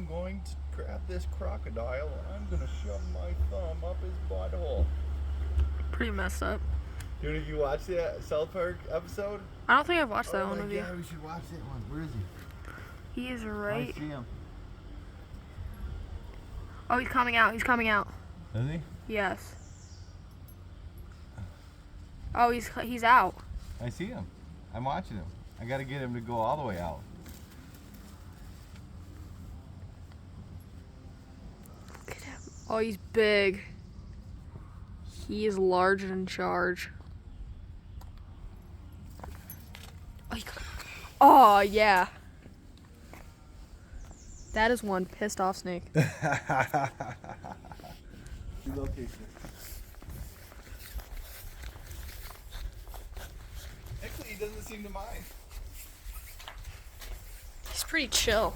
I'm going to grab this crocodile and I'm going to shove my thumb up his butthole. Pretty messed up. Dude, have you watched the South Park episode? I don't think I've watched that one Oh with my you. god, we should watch that one. Where is he? He is I right. see him. Oh, he's coming out. He's coming out. Is he? Yes. Oh, he's out. I see him. I'm watching him. I gotta get him to go all the way out. Look at him. Oh, he's big. He is large and in charge. Oh, yeah. That is one pissed off snake. Relocation. Actually, he doesn't seem to mind. He's pretty chill.